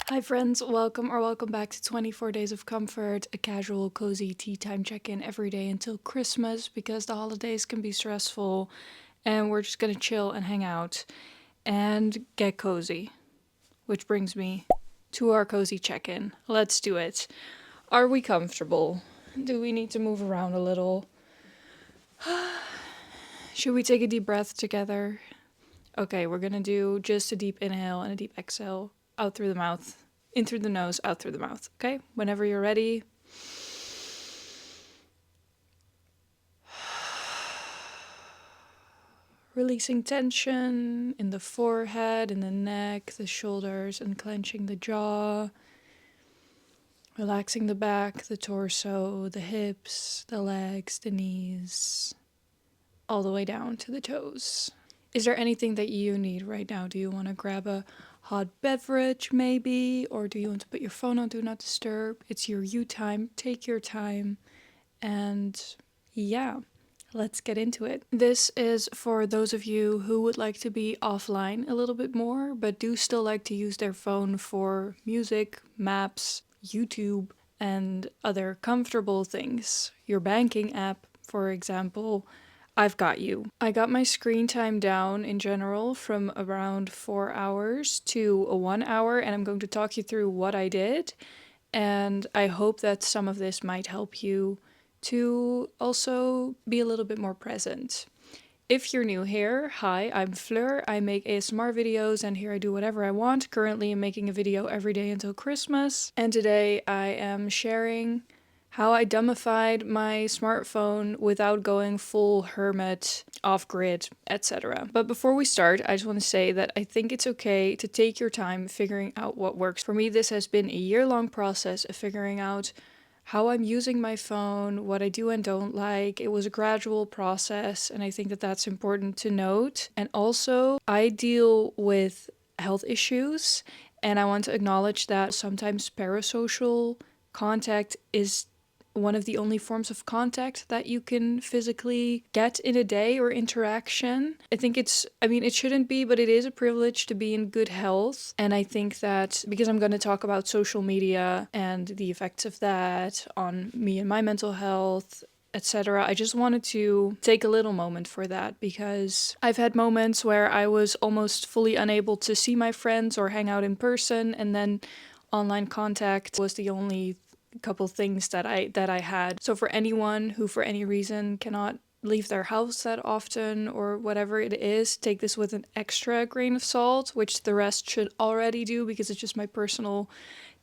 Hi friends, welcome back to 24 Days of Comfort, a casual, cozy tea time check-in every day until Christmas because the holidays can be stressful and we're just gonna chill and hang out and get cozy. Which brings me to our cozy check-in. Let's do it. Are we comfortable? Do we need to move around a little? Should we take a deep breath together? Okay, we're gonna do just a deep inhale and a deep exhale out through the mouth, in through the nose, out through the mouth. Okay, whenever you're ready. Releasing tension in the forehead, in the neck, the shoulders, and clenching the jaw. Relaxing the back, the torso, the hips, the legs, the knees, all the way down to the toes. Is there anything that you need right now? Do you want to grab a hot beverage maybe? Or do you want to put your phone on Do Not Disturb? It's your you time. Take your time. And yeah, let's get into it. This is for those of you who would like to be offline a little bit more, but do still like to use their phone for music, maps, YouTube, and other comfortable things. Your banking app, for example. I've got you. I got my screen time down in general from around 4 hours to a 1 hour, and I'm going to talk you through what I did. And I hope that some of this might help you to also be a little bit more present. If you're new here, hi, I'm Fleur. I make ASMR videos and here I do whatever I want. Currently, I'm making a video every day until Christmas. And today I am sharing how I dumbified my smartphone without going full hermit, off-grid, etc. But before we start, I just want to say that I think it's okay to take your time figuring out what works. For me, this has been a year-long process of figuring out how I'm using my phone, what I do and don't like. It was a gradual process, and I think that that's important to note. And also, I deal with health issues, and I want to acknowledge that sometimes parasocial contact is one of the only forms of contact that you can physically get in a day or interaction. It shouldn't be, but it is a privilege to be in good health. And I think that because I'm going to talk about social media and the effects of that on me and my mental health, etc. I just wanted to take a little moment for that because I've had moments where I was almost fully unable to see my friends or hang out in person, and then online contact was the only couple things that I had. So for anyone who for any reason cannot leave their house that often or whatever it is, take this with an extra grain of salt, which the rest should already do because it's just my personal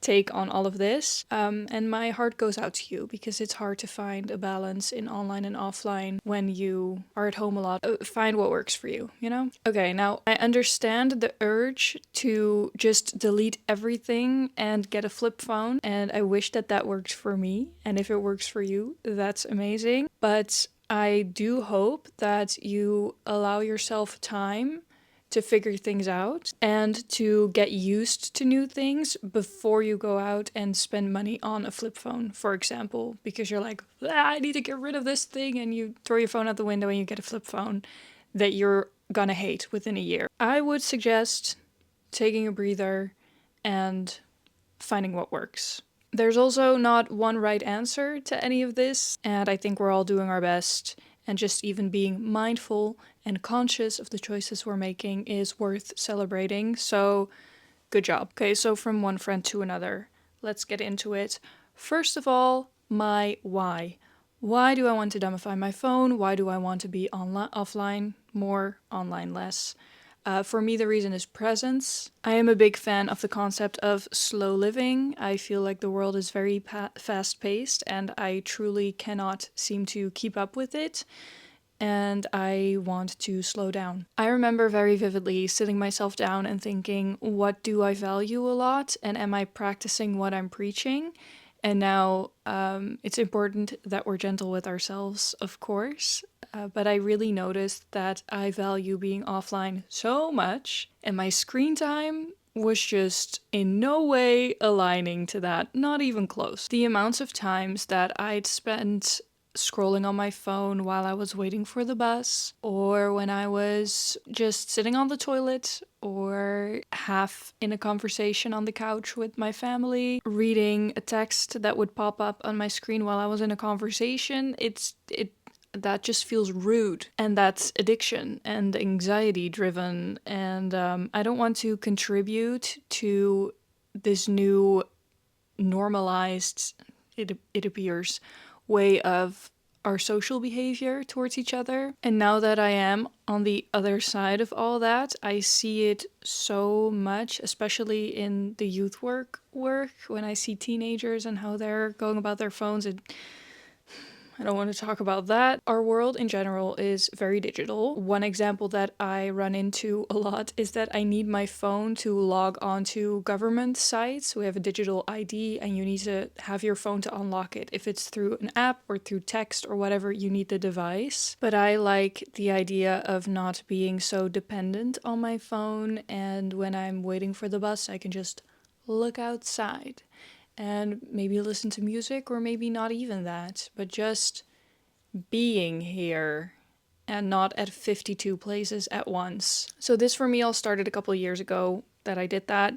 take on all of this. And my heart goes out to you because it's hard to find a balance in online and offline when you are at home a lot. Find what works for you, you know? Okay, now I understand the urge to just delete everything and get a flip phone, and I wish that that worked for me. And if it works for you, that's amazing. But I do hope that you allow yourself time to figure things out and to get used to new things before you go out and spend money on a flip phone, for example, because you're like, I need to get rid of this thing, and you throw your phone out the window and you get a flip phone that you're gonna hate within a year. I would suggest taking a breather and finding what works. There's also not one right answer to any of this, and I think we're all doing our best, and just even being mindful and conscious of the choices we're making is worth celebrating. So, good job. Okay, so from one friend to another, let's get into it. First of all, my why. Why do I want to dumbify my phone? Why do I want to be offline more, online less? For me, the reason is presence. I am a big fan of the concept of slow living. I feel like the world is very fast paced and I truly cannot seem to keep up with it. And I want to slow down. I remember very vividly sitting myself down and thinking, what do I value a lot? And am I practicing what I'm preaching? And now it's important that we're gentle with ourselves, of course. But I really noticed that I value being offline so much, and my screen time was just in no way aligning to that, not even close. The amounts of times that I'd spent scrolling on my phone while I was waiting for the bus, or when I was just sitting on the toilet, or half in a conversation on the couch with my family, reading a text that would pop up on my screen while I was in a conversation. That just feels rude, and that's addiction and anxiety driven, and I don't want to contribute to this new normalized, it appears, way of our social behavior towards each other. And now that I am on the other side of all that, I see it so much, especially in the youth work when I see teenagers and how they're going about their phones. I don't want to talk about that. Our world in general is very digital. One example that I run into a lot is that I need my phone to log onto government sites. We have a digital ID and you need to have your phone to unlock it. If it's through an app or through text or whatever, you need the device. But I like the idea of not being so dependent on my phone, and when I'm waiting for the bus, I can just look outside and maybe listen to music, or maybe not even that, but just being here and not at 52 places at once. So this for me all started a couple of years ago that I did that.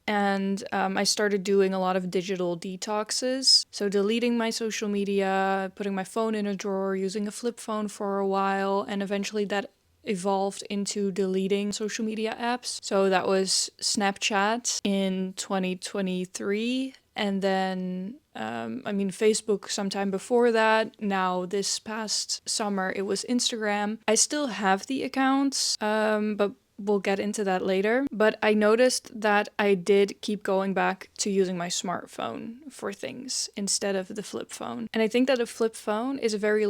And I started doing a lot of digital detoxes. So deleting my social media, putting my phone in a drawer, using a flip phone for a while, and eventually that evolved into deleting social media apps. So that was Snapchat in 2023. And then, Facebook sometime before that. Now, this past summer, it was Instagram. I still have the accounts, but we'll get into that later. But I noticed that I did keep going back to using my smartphone for things instead of the flip phone. And I think that a flip phone is a very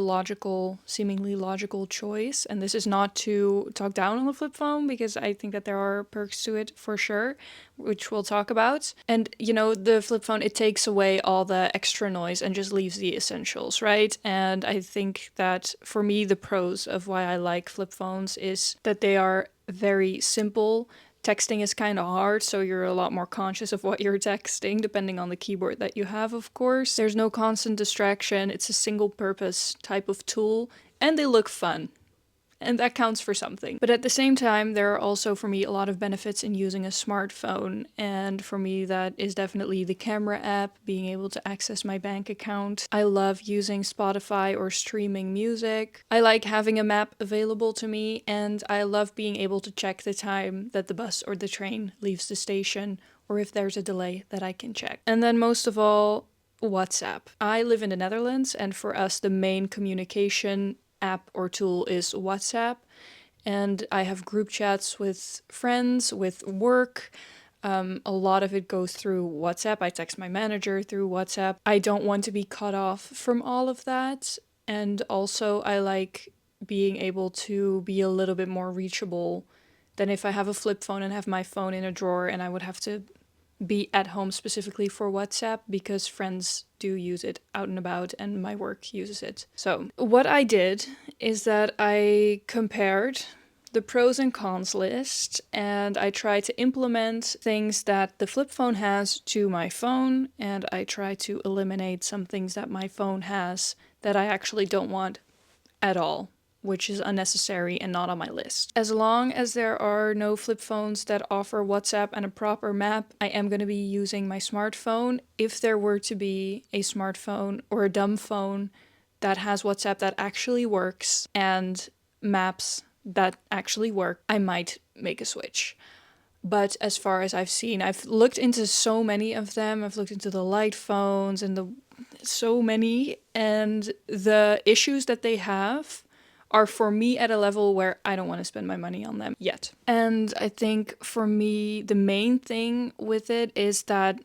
seemingly logical choice. And this is not to talk down on the flip phone, because I think that there are perks to it for sure, which we'll talk about. And, the flip phone, it takes away all the extra noise and just leaves the essentials, right? And I think that for me, the pros of why I like flip phones is that they are very simple. Texting is kind of hard, so you're a lot more conscious of what you're texting, depending on the keyboard that you have, of course. There's no constant distraction. It's a single purpose type of tool, and they look fun. And that counts for something. But at the same time, there are also, for me, a lot of benefits in using a smartphone. And for me, that is definitely the camera app, being able to access my bank account. I love using Spotify or streaming music. I like having a map available to me, and I love being able to check the time that the bus or the train leaves the station, or if there's a delay that I can check. And then most of all, WhatsApp. I live in the Netherlands, and for us, the main communication app or tool is WhatsApp, and I have group chats with friends, with work. A lot of it goes through WhatsApp. I text my manager through WhatsApp. I don't want to be cut off from all of that, and also I like being able to be a little bit more reachable than if I have a flip phone and have my phone in a drawer, and I would have to be at home specifically for WhatsApp, because friends do use it out and about and my work uses it. So what I did is that I compared the pros and cons list, and I tried to implement things that the flip phone has to my phone, and I tried to eliminate some things that my phone has that I actually don't want at all, which is unnecessary and not on my list. As long as there are no flip phones that offer WhatsApp and a proper map, I am going to be using my smartphone. If there were to be a smartphone or a dumb phone that has WhatsApp that actually works and maps that actually work, I might make a switch. But as far as I've seen, I've looked into so many of them. I've looked into the light phones and so many, and the issues that they have are for me at a level where I don't want to spend my money on them yet. And I think for me, the main thing with it is that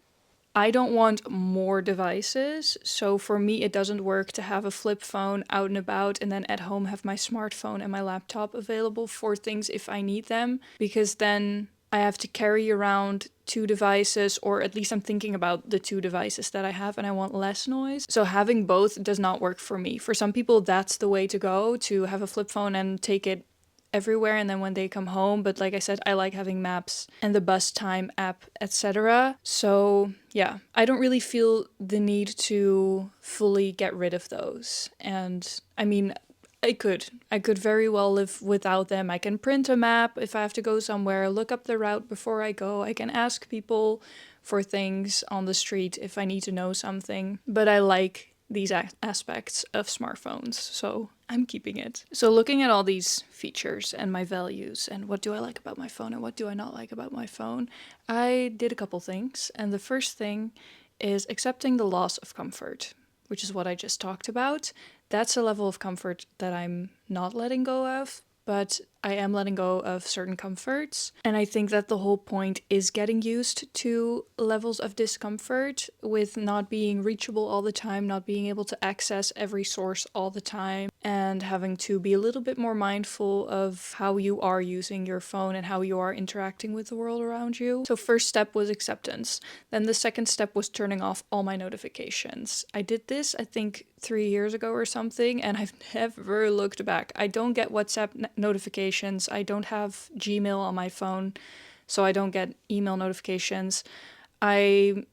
I don't want more devices. So for me, it doesn't work to have a flip phone out and about and then at home have my smartphone and my laptop available for things if I need them, because then I have to carry around two devices, or at least I'm thinking about the two devices that I have, and I want less noise. So having both does not work for me. For some people, that's the way to go, to have a flip phone and take it everywhere and then when they come home. But like I said, I like having maps and the bus time app, etc. So yeah, I don't really feel the need to fully get rid of those. And I mean, I could very well live without them. I can print a map if I have to go somewhere, look up the route before I go. I can ask people for things on the street if I need to know something. But I like these aspects of smartphones, so I'm keeping it. So looking at all these features and my values and what do I like about my phone and what do I not like about my phone, I did a couple things. And the first thing is accepting the loss of comfort, which is what I just talked about. That's a level of comfort that I'm not letting go of, but I am letting go of certain comforts. And I think that the whole point is getting used to levels of discomfort with not being reachable all the time, not being able to access every source all the time, and having to be a little bit more mindful of how you are using your phone and how you are interacting with the world around you. So first step was acceptance. Then the second step was turning off all my notifications. I did this, I think, 3 years ago or something, and I've never looked back. I don't get WhatsApp notifications. I don't have Gmail on my phone, so I don't get email notifications. I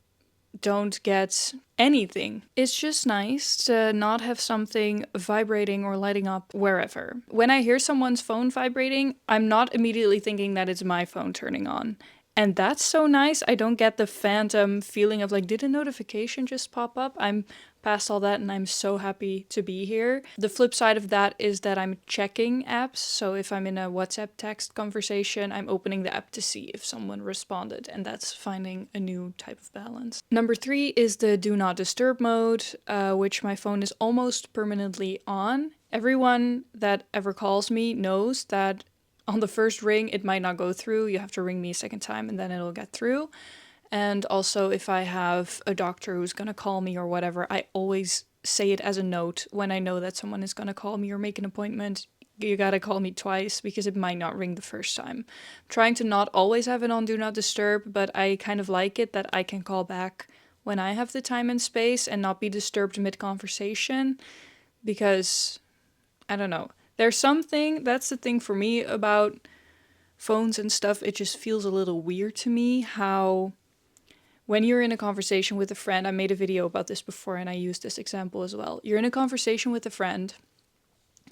don't get anything. It's just nice to not have something vibrating or lighting up wherever. When I hear someone's phone vibrating, I'm not immediately thinking that it's my phone turning on. And that's so nice. I don't get the phantom feeling of like, did a notification just pop up? I'm past all that and I'm so happy to be here. The flip side of that is that I'm checking apps. So if I'm in a WhatsApp text conversation, I'm opening the app to see if someone responded, and that's finding a new type of balance. Number 3 is the do not disturb mode, which my phone is almost permanently on. Everyone that ever calls me knows that on the first ring, it might not go through. You have to ring me a second time and then it'll get through. And also, if I have a doctor who's going to call me or whatever, I always say it as a note when I know that someone is going to call me or make an appointment. You gotta call me twice because it might not ring the first time. I'm trying to not always have it on Do Not Disturb, but I kind of like it that I can call back when I have the time and space and not be disturbed mid-conversation because, I don't know. There's something, that's the thing for me about phones and stuff, it just feels a little weird to me how when you're in a conversation with a friend, I made a video about this before and I used this example as well. You're in a conversation with a friend,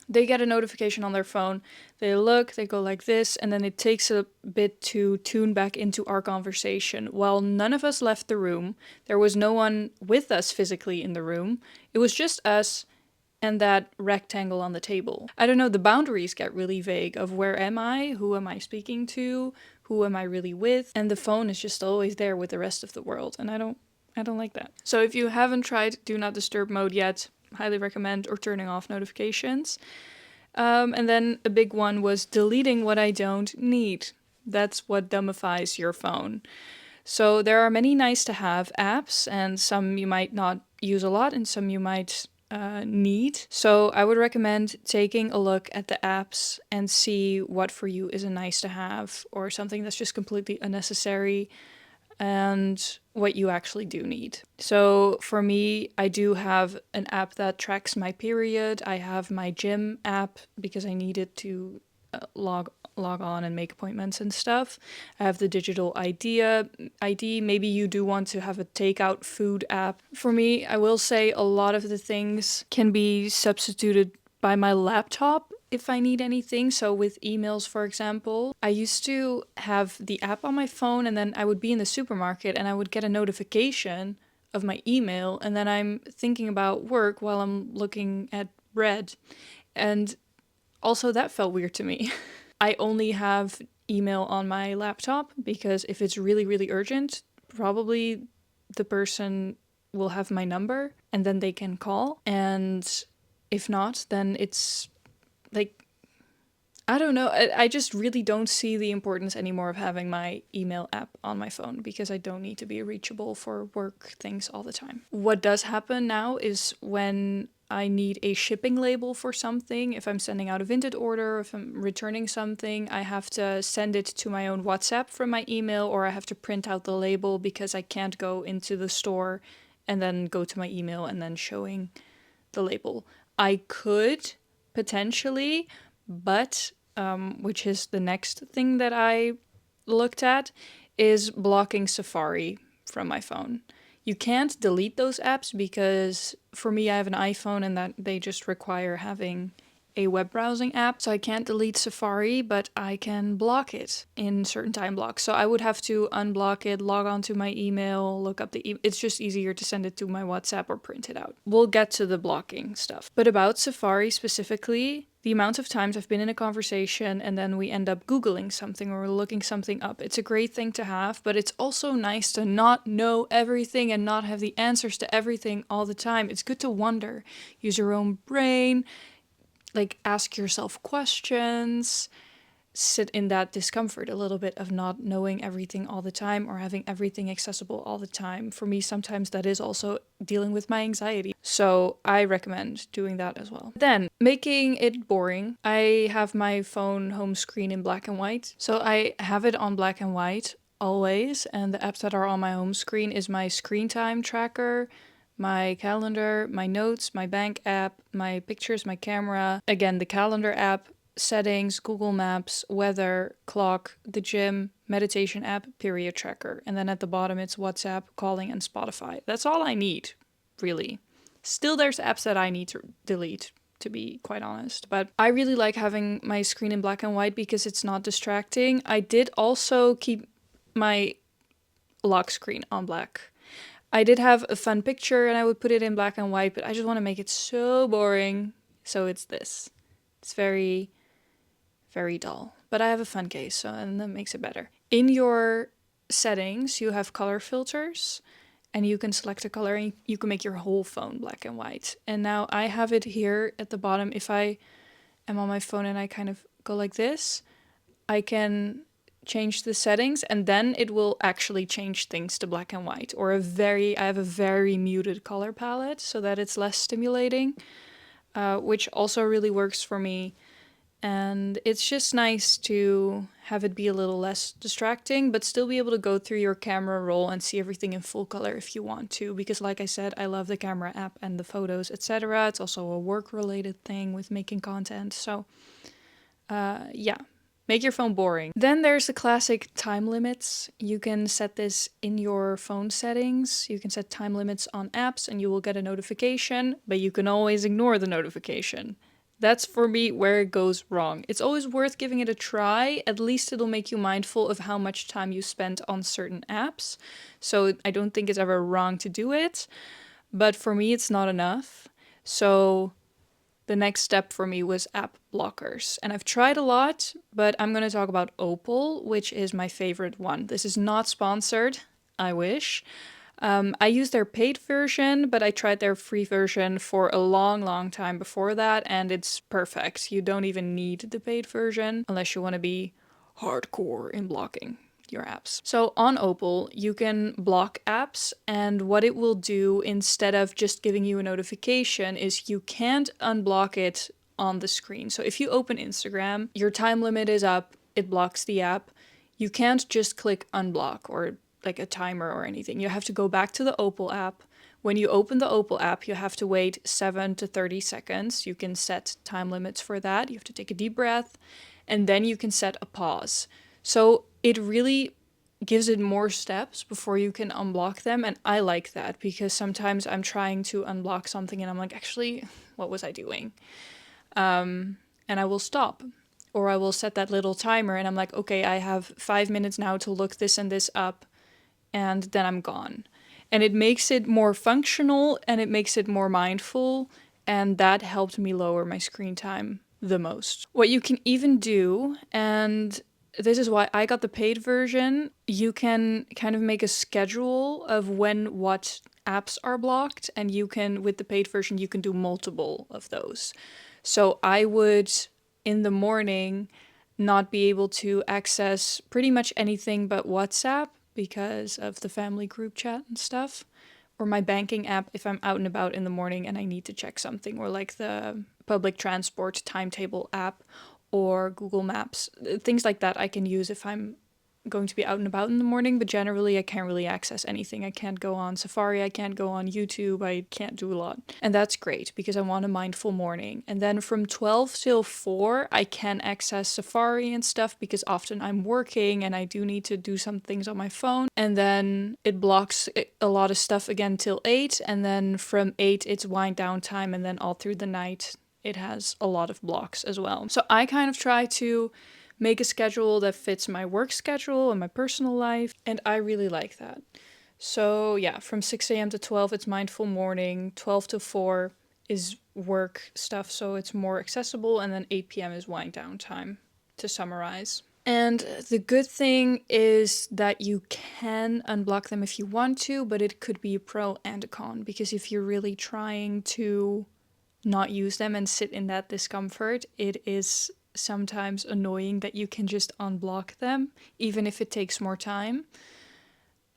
they get a notification on their phone, they look, they go like this, and then it takes a bit to tune back into our conversation. While none of us left the room, there was no one with us physically in the room, it was just us and that rectangle on the table. I don't know, the boundaries get really vague of where am I, who am I speaking to, who am I really with, and the phone is just always there with the rest of the world, and I don't like that. So if you haven't tried Do Not Disturb mode yet, highly recommend, or turning off notifications. And then a big one was deleting what I don't need. That's what dumbifies your phone. So there are many nice to have apps, and some you might not use a lot, and some you might need. So I would recommend taking a look at the apps and see what for you is a nice to have or something that's just completely unnecessary and what you actually do need. So for me, I do have an app that tracks my period. I have my gym app because I need it to log on and make appointments and stuff. I have the digital ID. Maybe you do want to have a takeout food app. For me, I will say a lot of the things can be substituted by my laptop if I need anything. So with emails, for example, I used to have the app on my phone and then I would be in the supermarket and I would get a notification of my email and then I'm thinking about work while I'm looking at bread. And also that felt weird to me. I only have email on my laptop because if it's really, really urgent, probably the person will have my number and then they can call. And if not, then it's like, I don't know. I just really don't see the importance anymore of having my email app on my phone because I don't need to be reachable for work things all the time. What does happen now is when I need a shipping label for something, if I'm sending out a Vinted order, if I'm returning something, I have to send it to my own WhatsApp from my email, or I have to print out the label because I can't go into the store and then go to my email and then showing the label. I could potentially, but which is the next thing that I looked at, is blocking Safari from my phone. You can't delete those apps because for me, I have an iPhone and that they just require having a web browsing app. So I can't delete Safari, but I can block it in certain time blocks. So I would have to unblock it, log on to my email, look up the it's just easier to send it to my WhatsApp or print it out. We'll get to the blocking stuff. But about Safari specifically, the amount of times I've been in a conversation and then we end up Googling something or looking something up. It's a great thing to have, but it's also nice to not know everything and not have the answers to everything all the time. It's good to wonder, use your own brain, like ask yourself questions, sit in that discomfort a little bit of not knowing everything all the time or having everything accessible all the time. For me, sometimes that is also dealing with my anxiety. So I recommend doing that as well. Then making it boring. I have my phone home screen in black and white. So I have it on black and white always. And the apps that are on my home screen is my screen time tracker, my calendar, my notes, my bank app, my pictures, my camera. Again, the calendar app, settings, Google Maps, weather, clock, the gym, meditation app, period tracker. And then at the bottom, it's WhatsApp, calling, and Spotify. That's all I need, really. Still, there's apps that I need to delete, to be quite honest. But I really like having my screen in black and white because it's not distracting. I did also keep my lock screen on black. I did have a fun picture and I would put it in black and white, but I just want to make it so boring. So it's this. It's very, very dull. But I have a fun case, and that makes it better. In your settings, you have color filters, and you can select a color and you can make your whole phone black and white. And now I have it here at the bottom. If I am on my phone and I kind of go like this, I can change the settings and then it will actually change things to black and white, or I have a very muted color palette so that it's less stimulating, which also really works for me. And it's just nice to have it be a little less distracting, but still be able to go through your camera roll and see everything in full color if you want to. Because like I said, I love the camera app and the photos, etc. It's also a work-related thing with making content. So, yeah. Make your phone boring. Then there's the classic time limits. You can set this in your phone settings. You can set time limits on apps and you will get a notification, but you can always ignore the notification. That's for me where it goes wrong. It's always worth giving it a try. At least it'll make you mindful of how much time you spent on certain apps. So I don't think it's ever wrong to do it. But for me, it's not enough. So the next step for me was app blockers. And I've tried a lot, but I'm going to talk about Opal, which is my favorite one. This is not sponsored, I wish. I used their paid version, but I tried their free version for a long time before that, and it's perfect. You don't even need the paid version unless you want to be hardcore in blocking your apps. So on Opal, you can block apps, and what it will do instead of just giving you a notification is you can't unblock it on the screen. So if you open Instagram, your time limit is up, it blocks the app. You can't just click unblock or like a timer or anything. You have to go back to the Opal app. When you open the Opal app, you have to wait 7 to 30 seconds. You can set time limits for that. You have to take a deep breath, and then you can set a pause. So it really gives it more steps before you can unblock them. And I like that because sometimes I'm trying to unblock something and I'm like, actually, what was I doing? And I will stop. Or I will set that little timer and I'm like, okay, I have 5 minutes now to look this and this up. And then I'm gone. And it makes it more functional and it makes it more mindful. And that helped me lower my screen time the most. What you can even do, and this is why I got the paid version, you can kind of make a schedule of when what apps are blocked. And you can, with the paid version, you can do multiple of those. So I would, in the morning, not be able to access pretty much anything but WhatsApp because of the family group chat and stuff, or my banking app if I'm out and about in the morning and I need to check something, or like the public transport timetable app or Google Maps, things like that I can use if I'm going to be out and about in the morning, but generally I can't really access anything. I can't go on Safari, I can't go on YouTube, I can't do a lot. And that's great because I want a mindful morning. And then from 12 till 4, I can access Safari and stuff because often I'm working and I do need to do some things on my phone. And then it blocks a lot of stuff again till 8. And then from 8, it's wind down time. And then all through the night, it has a lot of blocks as well. So I kind of try to make a schedule that fits my work schedule and my personal life, and I really like that. So yeah, from 6 a.m. to 12, it's mindful morning. 12 to 4 is work stuff, so it's more accessible, and then 8 p.m. is wind down time, to summarize. And the good thing is that you can unblock them if you want to, but it could be a pro and a con, because if you're really trying to not use them and sit in that discomfort, it is sometimes annoying that you can just unblock them, even if it takes more time.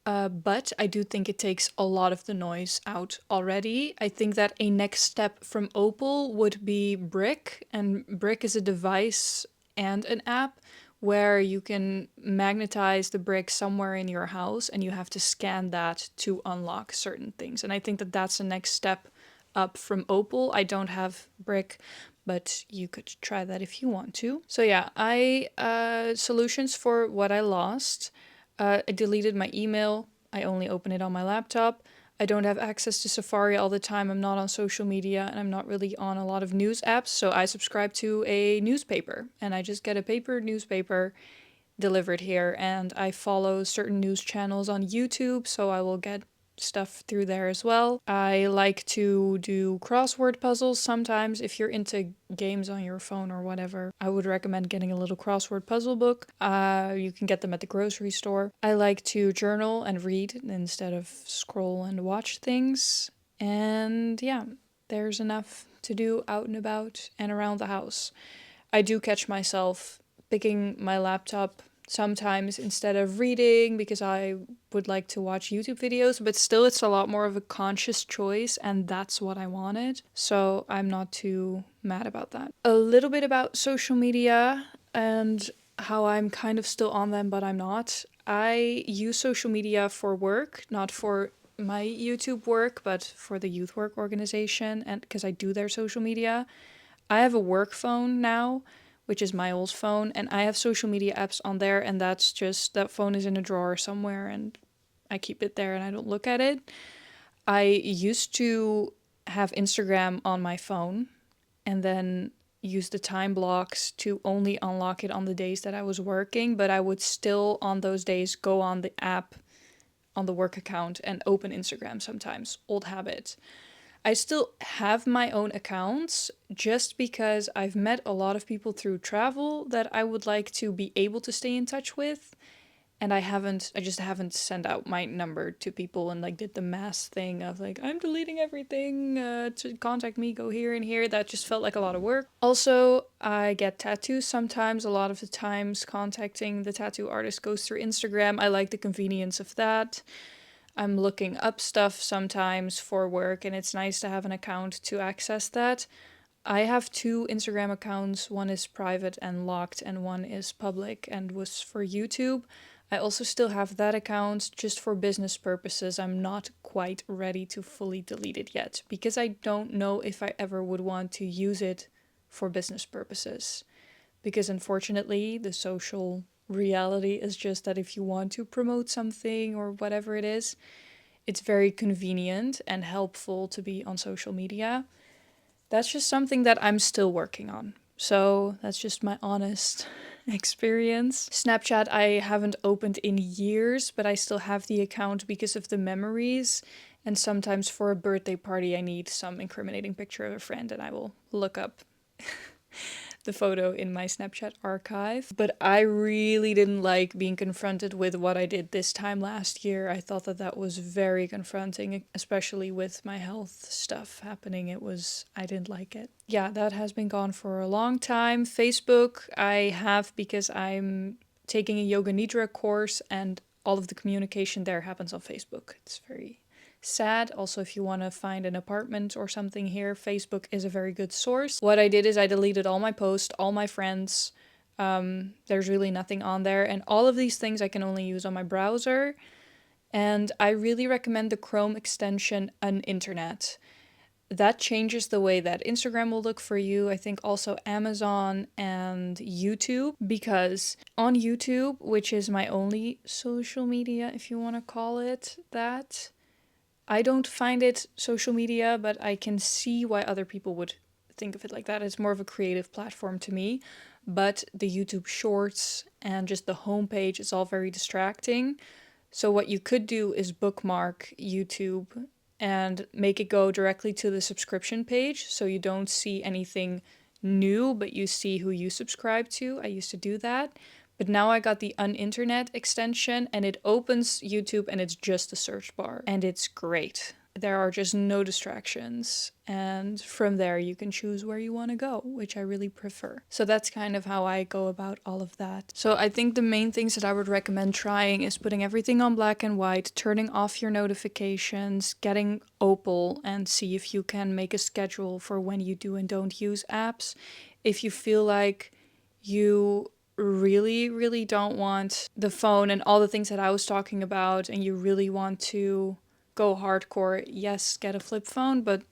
But I do think it takes a lot of the noise out already. I think that a next step from Opal would be Brick, and Brick is a device and an app where you can magnetize the brick somewhere in your house and you have to scan that to unlock certain things. And I think that that's the next step up from Opal. I don't have Brick, but you could try that if you want to. So yeah, solutions for what I lost. I deleted my email. I only open it on my laptop. I don't have access to Safari all the time. I'm not on social media and I'm not really on a lot of news apps. So I subscribe to a newspaper and I just get a paper newspaper delivered here. And I follow certain news channels on YouTube, so I will get stuff through there as well. I like to do crossword puzzles sometimes. If you're into games on your phone or whatever, I would recommend getting a little crossword puzzle book. You can get them at the grocery store. I like to journal and read instead of scroll and watch things. And yeah, there's enough to do out and about and around the house. I do catch myself picking my laptop sometimes instead of reading because I would like to watch YouTube videos, but still it's a lot more of a conscious choice and that's what I wanted. So I'm not too mad about that. A little bit about social media and how I'm kind of still on them, but I'm not. I use social media for work, not for my YouTube work, but for the youth work organization, and because I do their social media. I have a work phone now, which is my old phone, and I have social media apps on there, and that's just, that phone is in a drawer somewhere, and I keep it there and I don't look at it. I used to have Instagram on my phone, and then use the time blocks to only unlock it on the days that I was working, but I would still on those days go on the app on the work account and open Instagram sometimes. Old habit. I still have my own accounts just because I've met a lot of people through travel that I would like to be able to stay in touch with. And I just haven't sent out my number to people and like did the mass thing of like, I'm deleting everything to contact me, go here and here. That just felt like a lot of work. Also, I get tattoos sometimes. A lot of the times contacting the tattoo artist goes through Instagram. I like the convenience of that. I'm looking up stuff sometimes for work, and it's nice to have an account to access that. I have 2 Instagram accounts. One is private and locked, and one is public and was for YouTube. I also still have that account just for business purposes. I'm not quite ready to fully delete it yet because I don't know if I ever would want to use it for business purposes. Because unfortunately, the social reality is just that if you want to promote something or whatever it is, it's very convenient and helpful to be on social media. That's just something that I'm still working on. So that's just my honest experience. Snapchat I haven't opened in years, but I still have the account because of the memories. And sometimes for a birthday party, I need some incriminating picture of a friend and I will look up the photo in my Snapchat archive. But I really didn't like being confronted with what I did this time last year. I thought that that was very confronting, especially with my health stuff happening. I didn't like it. Yeah, that has been gone for a long time. Facebook, I have because I'm taking a yoga nidra course and all of the communication there happens on Facebook. It's very sad. Also, if you want to find an apartment or something here, Facebook is a very good source. What I did is I deleted all my posts, all my friends. There's really nothing on there. And all of these things I can only use on my browser. And I really recommend the Chrome extension Uninternet. That changes the way that Instagram will look for you. I think also Amazon and YouTube, because on YouTube, which is my only social media, if you want to call it that, I don't find it social media, but I can see why other people would think of it like that. It's more of a creative platform to me. But the YouTube shorts and just the homepage is all very distracting. So what you could do is bookmark YouTube and make it go directly to the subscription page so you don't see anything new, but you see who you subscribe to. I used to do that. But now I got the Uninternet extension and it opens YouTube and it's just a search bar. And it's great. There are just no distractions. And from there you can choose where you want to go, which I really prefer. So that's kind of how I go about all of that. So I think the main things that I would recommend trying is putting everything on black and white, turning off your notifications, getting Opal, and see if you can make a schedule for when you do and don't use apps. If you feel like you really don't want the phone and all the things that I was talking about, and you really want to go hardcore, yes, get a flip phone, but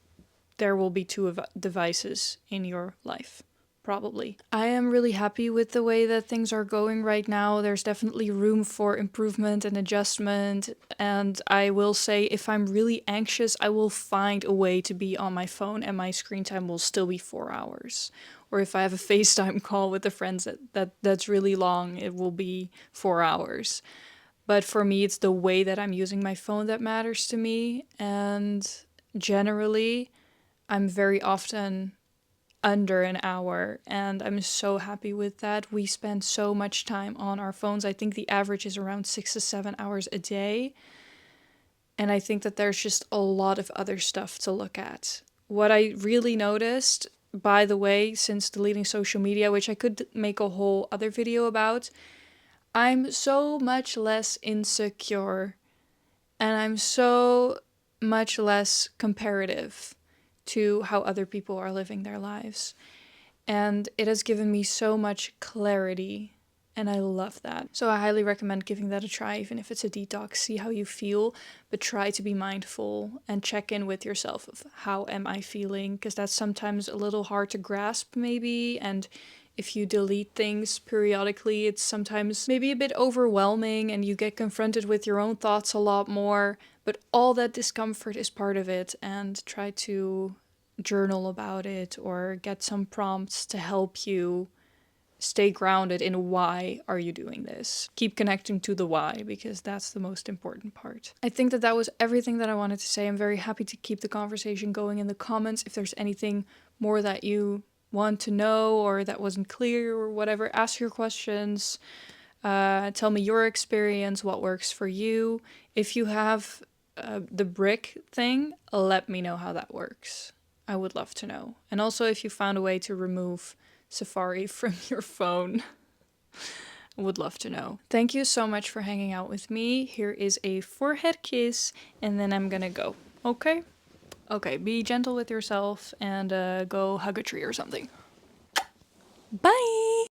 there will be two devices in your life, probably. I am really happy with the way that things are going right now. There's definitely room for improvement and adjustment, and I will say if I'm really anxious, I will find a way to be on my phone and my screen time will still be 4 hours. Or if I have a FaceTime call with a friend that's really long, it will be 4 hours. But for me, it's the way that I'm using my phone that matters to me. And generally, I'm very often under an hour. And I'm so happy with that. We spend so much time on our phones. I think the average is around 6 to 7 hours a day. And I think that there's just a lot of other stuff to look at. What I really noticed, by the way, since deleting social media, which I could make a whole other video about, I'm so much less insecure and I'm so much less comparative to how other people are living their lives. And it has given me so much clarity, and I love that. So I highly recommend giving that a try, even if it's a detox. See how you feel, but try to be mindful and check in with yourself of how am I feeling, because that's sometimes a little hard to grasp maybe, and if you delete things periodically, it's sometimes maybe a bit overwhelming and you get confronted with your own thoughts a lot more. But all that discomfort is part of it, and try to journal about it or get some prompts to help you stay grounded in why are you doing this. Keep connecting to the why, because that's the most important part. I think that that was everything that I wanted to say. I'm very happy to keep the conversation going in the comments. If there's anything more that you want to know or that wasn't clear or whatever, ask your questions. Tell me your experience, what works for you. If you have the brick thing, let me know how that works. I would love to know. And also if you found a way to remove Safari from your phone, I would love to know. Thank you so much for hanging out with me. Here is a forehead kiss, and then I'm gonna go. Okay? Okay, be gentle with yourself and go hug a tree or something. Bye!